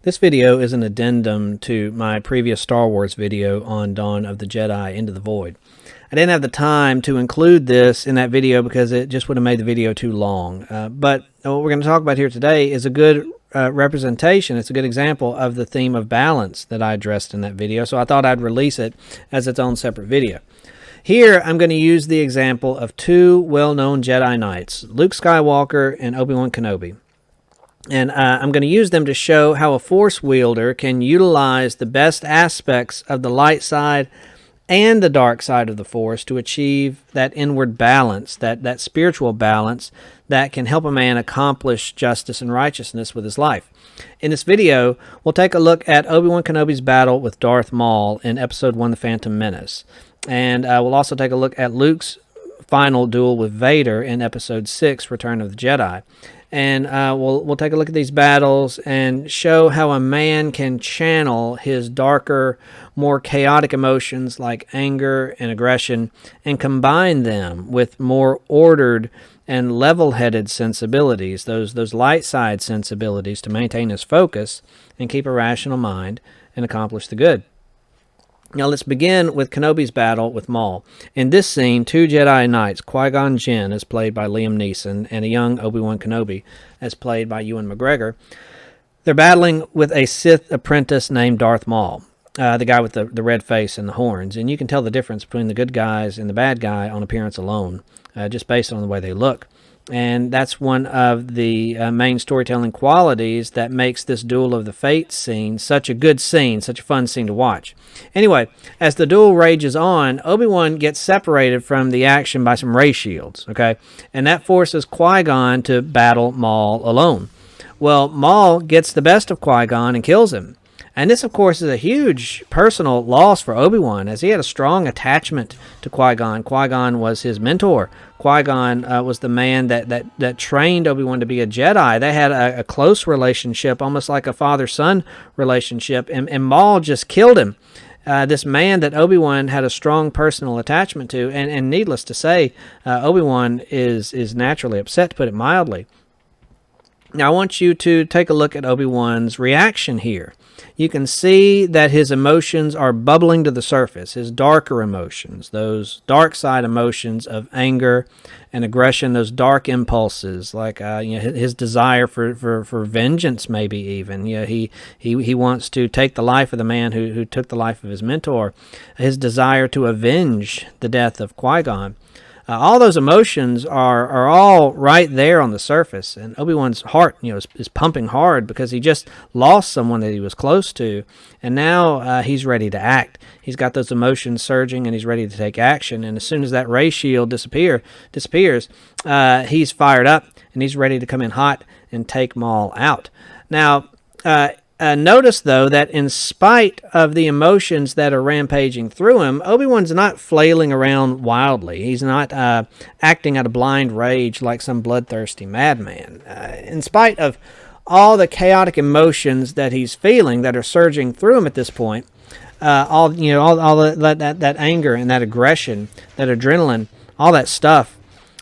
This video is an addendum to my previous Star Wars video on Dawn of the Jedi Into the Void. I didn't have the time to include this in that video because it just would have made the video too long. But what we're going to talk about here today is a good representation. It's a good example of the theme of balance that I addressed in that video, so I thought I'd release it as its own separate video. Here, I'm going to use the example of two well-known Jedi Knights, Luke Skywalker and Obi-Wan Kenobi. And I'm going to use them to show how a Force wielder can utilize the best aspects of the light side and the dark side of the Force to achieve that inward balance, that spiritual balance that can help a man accomplish justice and righteousness with his life. In this video, we'll take a look at Obi-Wan Kenobi's battle with Darth Maul in Episode 1, The Phantom Menace. And we'll also take a look at Luke's final duel with Vader in Episode 6, Return of the Jedi. And we'll take a look at these battles and show how a man can channel his darker, more chaotic emotions like anger and aggression and combine them with more ordered and level-headed sensibilities, those light side sensibilities, to maintain his focus and keep a rational mind and accomplish the good. Now let's begin with Kenobi's battle with Maul. In this scene, two Jedi Knights, Qui-Gon Jinn, as played by Liam Neeson, and a young Obi-Wan Kenobi, as played by Ewan McGregor, they're battling with a Sith apprentice named Darth Maul, the guy with the red face and the horns. And you can tell the difference between the good guys and the bad guy on appearance alone, just based on the way they look. And that's one of the main storytelling qualities that makes this Duel of the Fates scene such a good scene, such a fun scene to watch. Anyway, as the duel rages on, Obi-Wan gets separated from the action by some ray shields, okay? And that forces Qui-Gon to battle Maul alone. Well, Maul gets the best of Qui-Gon and kills him. And this, of course, is a huge personal loss for Obi-Wan, as he had a strong attachment to Qui-Gon. Qui-Gon was his mentor. Qui-Gon was the man that trained Obi-Wan to be a Jedi. They had a close relationship, almost like a father-son relationship, and Maul just killed him. This man that Obi-Wan had a strong personal attachment to, and needless to say, Obi-Wan is naturally upset, to put it mildly. Now, I want you to take a look at Obi-Wan's reaction here. You can see that his emotions are bubbling to the surface, his darker emotions, those dark side emotions of anger and aggression, those dark impulses, like his desire for vengeance, maybe even. He wants to take the life of the man who took the life of his mentor, his desire to avenge the death of Qui-Gon. All those emotions are all right there on the surface, and Obi-Wan's heart, is pumping hard because he just lost someone that he was close to, and now he's ready to act. He's got those emotions surging, and he's ready to take action. And as soon as that ray shield disappears, he's fired up, and he's ready to come in hot and take Maul out. Now, notice, though, that in spite of the emotions that are rampaging through him, Obi-Wan's not flailing around wildly. He's not acting out of blind rage like some bloodthirsty madman. In spite of all the chaotic emotions that he's feeling that are surging through him at this point, all that anger and that aggression, that adrenaline, all that stuff,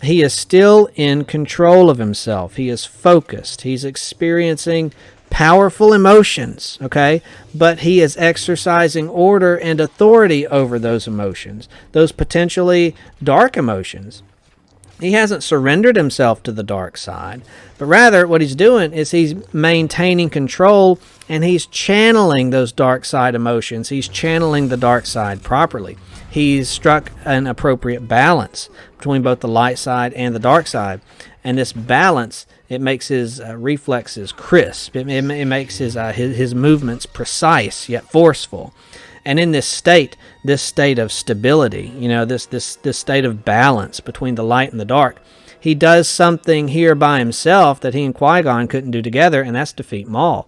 he is still in control of himself. He is focused. He's experiencing powerful emotions, okay? But he is exercising order and authority over those emotions, those potentially dark emotions. He hasn't surrendered himself to the dark side, but rather what he's doing is he's maintaining control, and he's channeling those dark side emotions. He's channeling the dark side properly. He's struck an appropriate balance between both the light side and the dark side. And this balance, it makes his reflexes crisp. It makes his movements precise yet forceful. And in this state of stability, this state of balance between the light and the dark, he does something here by himself that he and Qui-Gon couldn't do together, and that's defeat Maul.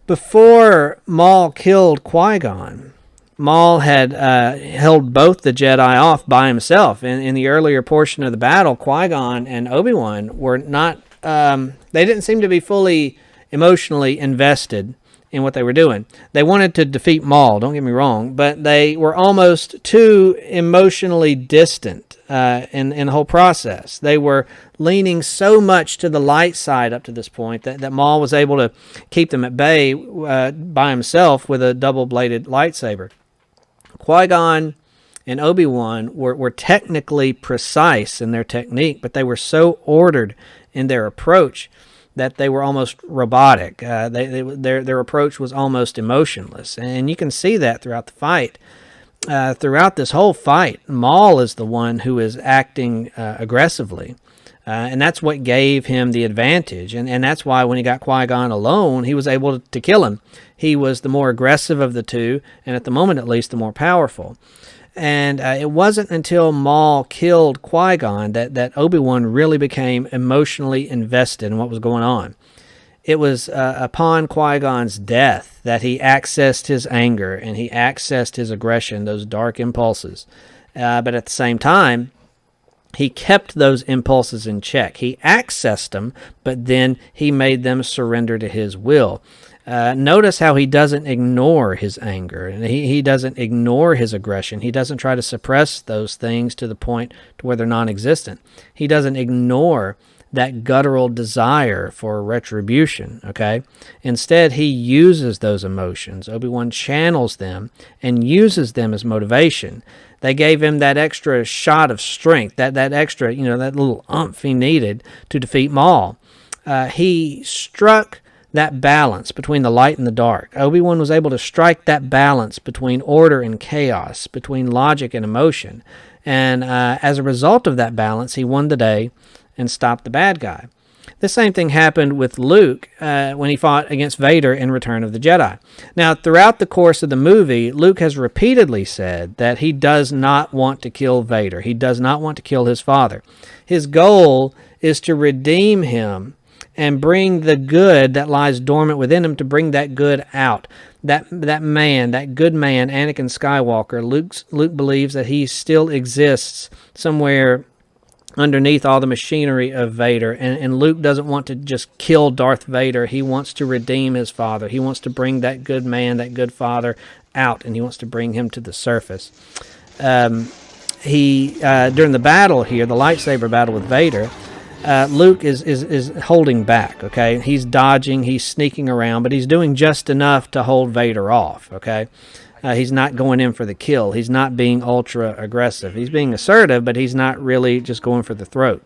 Before Maul killed Qui-Gon, Maul had held both the Jedi off by himself. In the earlier portion of the battle, Qui-Gon and Obi-Wan were not, they didn't seem to be fully emotionally invested in what they were doing. They wanted to defeat Maul, don't get me wrong, but they were almost too emotionally distant in the whole process. They were leaning so much to the light side up to this point that Maul was able to keep them at bay by himself with a double-bladed lightsaber. Qui-Gon and Obi-Wan were technically precise in their technique, but they were so ordered in their approach that they were almost robotic. Their approach was almost emotionless, and you can see that throughout the fight. Throughout this whole fight, Maul is the one who is acting aggressively, and that's what gave him the advantage, and that's why when he got Qui-Gon alone, he was able to kill him. He was the more aggressive of the two, and at the moment at least, the more powerful. And it wasn't until Maul killed Qui-Gon that Obi-Wan really became emotionally invested in what was going on. It was upon Qui-Gon's death that he accessed his anger and he accessed his aggression, those dark impulses. But at the same time, he kept those impulses in check. He accessed them, but then he made them surrender to his will. Notice how he doesn't ignore his anger, and he doesn't ignore his aggression. He doesn't try to suppress those things to the point to where they're non-existent. He doesn't ignore that guttural desire for retribution, okay? Instead, he uses those emotions. Obi-Wan channels them and uses them as motivation. They gave him that extra shot of strength, that extra, that little oomph he needed to defeat Maul. He struck that balance between the light and the dark. Obi-Wan was able to strike that balance between order and chaos, between logic and emotion. And as a result of that balance, he won the day and stopped the bad guy. The same thing happened with Luke when he fought against Vader in Return of the Jedi. Now, throughout the course of the movie, Luke has repeatedly said that he does not want to kill Vader. He does not want to kill his father. His goal is to redeem him and bring the good that lies dormant within him, to bring that good out. That man, that good man, Anakin Skywalker, Luke believes that he still exists somewhere underneath all the machinery of Vader, and Luke doesn't want to just kill Darth Vader. He wants to redeem his father. He wants to bring that good man, that good father out, and he wants to bring him to the surface. During the battle here, the lightsaber battle with Vader, Luke is holding back, okay? He's dodging, he's sneaking around, but he's doing just enough to hold Vader off, okay? He's not going in for the kill. He's not being ultra aggressive. He's being assertive, but he's not really just going for the throat.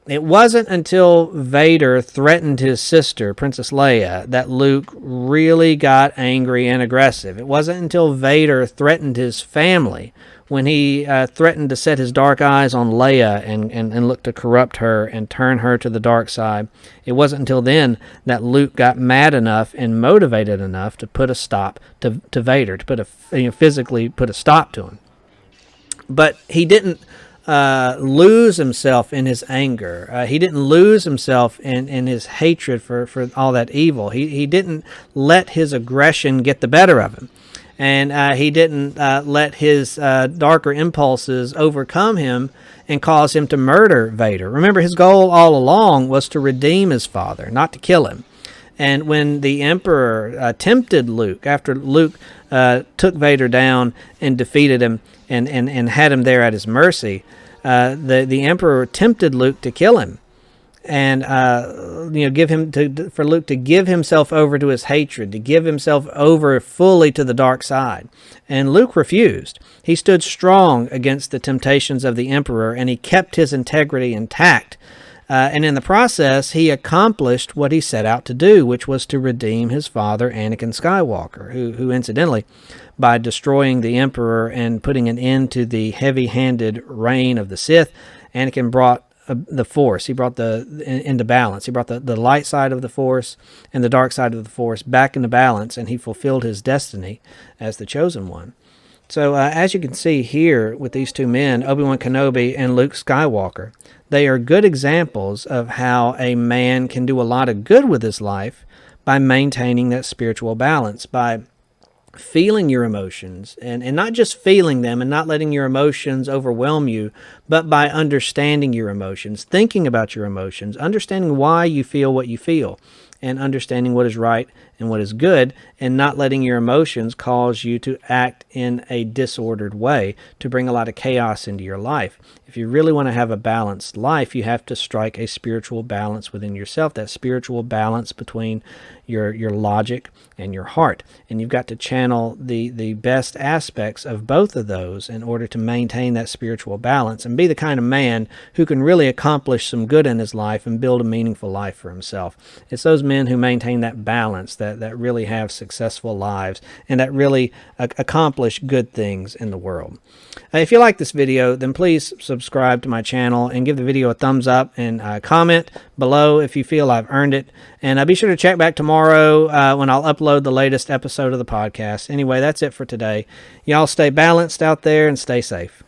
It wasn't until Vader threatened his sister, Princess Leia, that Luke really got angry and aggressive. It wasn't until Vader threatened his family, when he threatened to set his dark eyes on Leia and look to corrupt her and turn her to the dark side. It wasn't until then that Luke got mad enough and motivated enough to put a stop to Vader, to physically put a stop to him. But he didn't lose himself in his anger. He didn't lose himself in his hatred for all that evil. He didn't let his aggression get the better of him. And he didn't let his darker impulses overcome him and cause him to murder Vader. Remember, his goal all along was to redeem his father, not to kill him. And when the Emperor tempted Luke, after Luke took Vader down and defeated him and had him there at his mercy, the Emperor tempted Luke to kill him. And for Luke to give himself over to his hatred, to give himself over fully to the dark side. And Luke refused. He stood strong against the temptations of the Emperor, and he kept his integrity intact. And in the process, he accomplished what he set out to do, which was to redeem his father, Anakin Skywalker, who incidentally, by destroying the Emperor and putting an end to the heavy-handed reign of the Sith, Anakin brought the Force. He brought into balance. He brought the light side of the Force and the dark side of the Force back into balance, and he fulfilled his destiny as the chosen one. So as you can see here with these two men, Obi-Wan Kenobi and Luke Skywalker, they are good examples of how a man can do a lot of good with his life by maintaining that spiritual balance, by feeling your emotions, and not just feeling them and not letting your emotions overwhelm you, but by understanding your emotions, thinking about your emotions, understanding why you feel what you feel. and understanding what is right and what is good, and not letting your emotions cause you to act in a disordered way to bring a lot of chaos into your life. If you really want to have a balanced life, you have to strike a spiritual balance within yourself, that spiritual balance between your logic and your heart. And you've got to channel the best aspects of both of those in order to maintain that spiritual balance and be the kind of man who can really accomplish some good in his life and build a meaningful life for himself. It's those men who maintain that balance that really have successful lives and that really accomplish good things in the world. If you like this video, then please subscribe to my channel and give the video a thumbs up, and comment below if you feel I've earned it. And be sure to check back tomorrow when I'll upload the latest episode of the podcast. Anyway, that's it for today. Y'all stay balanced out there and stay safe.